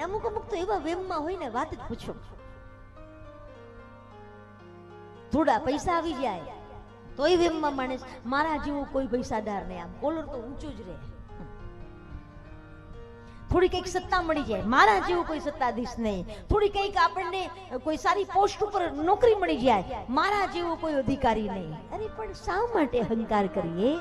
અમુક અમુક તો એવા વેમમાં હોય ને વાત જ પૂછો. થોડા પૈસા આવી જાય તોય વેમમાં માણસ મારા જેવો કોઈ પૈસાદાર નહીં, આમ કોલર તો ઊંચું જ રહે. થોડી કઈક સત્તા મળી જાય, મારા જેવું કોઈ સત્તાધીશ નહીં. થોડી કઈક આપણને કોઈ સારી પોસ્ટ ઉપર નોકરી મળી જાય, મારા જેવો કોઈ અધિકારી નહીં. અરે પણ શા માટે અહંકાર કરીએ?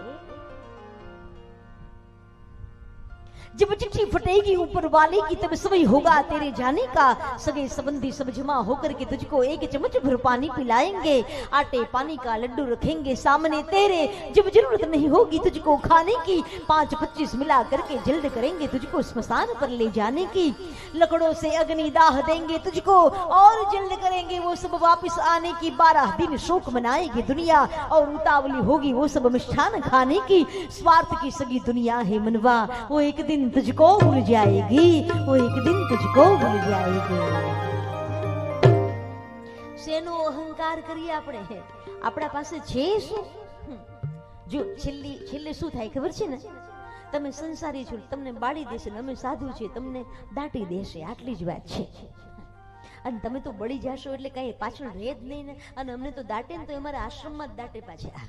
जब चिट्ठी फटेगी ऊपर वाले की तब समय होगा तेरे जाने का, सगे संबंधी सब जमा होकर के तुझको एक चम्मच भर पानी पिलाएंगे, आटे पानी का लड्डू रखेंगे सामने तेरे, जब जरूरत नहीं होगी तुझको खाने की 5-25 मिला करके जल्द करेंगे तुझको स्मशान पर ले जाने की, लकड़ों से अग्नि दाह देंगे तुझको और जल्द करेंगे वो सब वापस आने की, 12 दिन शोक मनाएगी दुनिया और उतावली होगी वो सब मिष्ठान खाने की, स्वार्थ की सगी दुनिया है मनवा, वो एक दिन तुझको भूल जाएगी, वो एक दिन तुझको भूल जाएगी. શેનો અહંકાર કરીએ આપણે? આપણા પાસે છે શું? જો છેલ્લે શું થાય ખબર છે ને? તમે સંસારી છો, તમને બાળી દેશે, અમે સાધુ છે તમને દાટી દેશે, આટલી જ વાત છે. અને તમે તો બળી જશો એટલે કઈ પાછળ રહે જ નહીં ને. અને અમને તો દાટે ને તો અમારા આશ્રમમાં જ દાટે પાછા.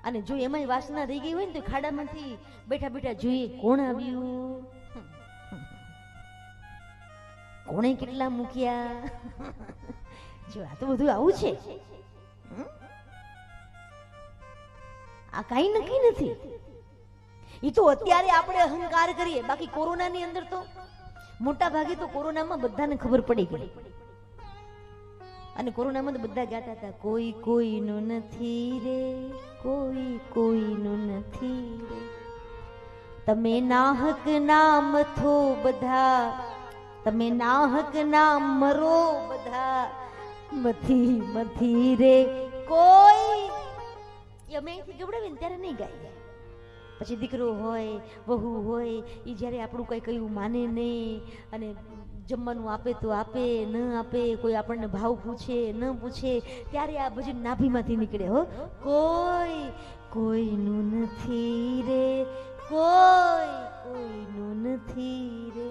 અને જો એમાંય વાસના રહી ગઈ હોય ને તો ખાડામાંથી બેઠા બેઠા જોઈએ કોણ આવ્યું, કોણે કેટલા મૂક્યા. જો આ તો બધું આવું છે. આ કઈ નક્કી નથી. એ તો અત્યારે આપણે અહંકાર કરીએ, બાકી કોરોનાની અંદર તો મોટા ભાગે તો કોરોનામાં બધાને ખબર પડી ગઈ. અને કોરોનામાં તો બધા ગાતા હતા, કોઈ કોઈનું નથી રે, કોઈ કોઈનું નથી રે, તમે નાહક નામ થો બધા, તમે નાહક નામ મરો બધા, મથી મથી રે કોઈ. અમે અહીંથી ગબડાવીને ત્યારે નહીં ગાય. પછી દીકરો હોય વહુ હોય એ જ્યારે આપણું કઈ કયું માને નહીં, અને જમવાનું આપે તો આપે, ન આપે, કોઈ આપણને ભાવ પૂછે ન પૂછે, ત્યારે આ ભજન નાભીમાંથી નીકળે. હો, કોઈ કોઈનું નથી રે, કોઈ કોઈનું નથી રે.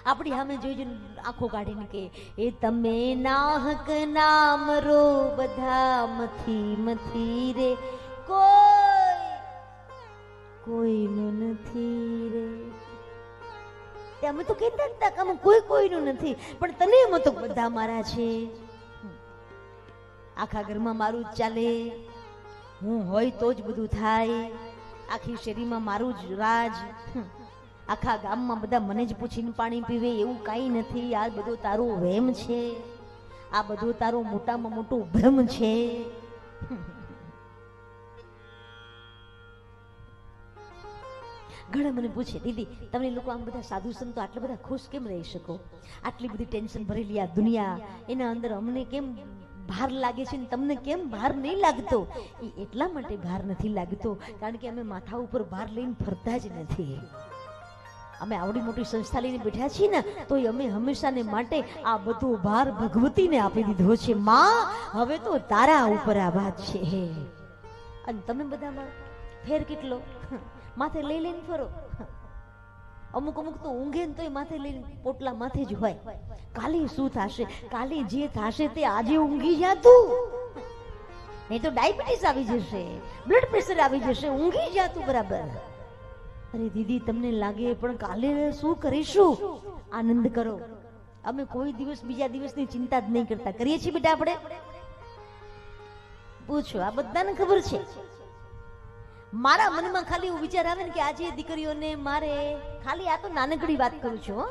આપણી સામે જોઈ આંખો કાઢીને કે એ તમે નાહક નામ રો બધા, મથી મથી રે કોઈ કોઈનું નથી રે. અમે તો કહેતા હતા કે અમે કોઈ કોઈનું નથી, પણ તને એમ તો બધા મારા છે. આખા ઘરમાં મારું જ ચાલે, હું હોય તો જ બધું થાય, આખી શેરીમાં મારું જ રાજ, આખા ગામમાં બધા મને જ પૂછીને પાણી પીવે એવું કાંઈ નથી. આ બધું તારું વહેમ છે, આ બધું તારું મોટામાં મોટું ભ્રમ છે. ઘણા મને પૂછે, દીદી તમે લોકો આમ બધા સાધુ સંતો આટલા બધા ખુશ કેમ રહી શકો? આટલી બધી ટેન્શન ભરેલી આ દુનિયા, એના અંદર અમને કેમ ભાર લાગે છે ને તમને કેમ ભાર નહીં લાગતો? એ એટલા માટે ભાર નથી લાગતો કારણ કે અમે માથા ઉપર ભાર લઈને ફરતા જ નથી. અમે આવડી મોટી સંસ્થા લઈને બેઠા છીએ ને તો અમે હંમેશાને માટે આ બધો ભાર ભગવતીને આપી દીધો છે. માં હવે તો તારા ઉપર આ વાત છે. અને તમે બધામાં ફેર કેટલો, માથે લઈ લઈને ફરો. અમુક અમુક તો ઊંઘે ને તોય માથે લઈને પોટલા માથે જ હોય. કાલે શું થશે, કાલે જે થશે તે આજે ઊંઘી જાતું, નહીં તો ડાયાબિટીસ આવી જશે, બ્લડ પ્રેશર આવી જશે. ઊંઘી જાતું બરાબર. અરે દીદી તમને લાગે પણ કાલે શું કરીશું? આનંદ કરો. અમે કોઈ દિવસ બીજા દિવસની ચિંતા જ નહીં કરતા. કરીએ છીએ બેટા આપણે? પૂછો, આ બધાને ખબર છે. મારા મનમાં ખાલી એવું વિચાર આવે ને કે આજે દીકરીઓને મારે, ખાલી આ તો નાનકડી વાત કરું છું,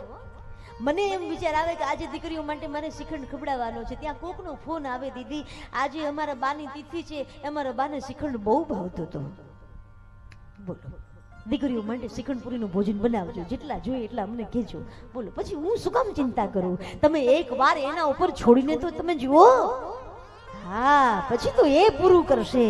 મને એમ વિચાર આવે કે આજે દીકરીઓ માટે મારે શ્રીખંડ ખવડાવવાનો છે. ત્યાં કોકનો ફોન આવે, દીદી આજે અમારા બાની તિથિ છે, અમારા બાને શ્રીખંડ બહુ ભાવતો હતો. બોલો, દીકરીઓ માટે શ્રીખંડ પૂરીનું ભોજન બનાવજો, જેટલા જોઈએ એટલા અમને કહેજો. બોલો, પછી હું શું કામ ચિંતા કરું? તમે એક વાર એના ઉપર છોડીને તો તમે જુઓ, હા પછી તો એ પૂરું કરશે.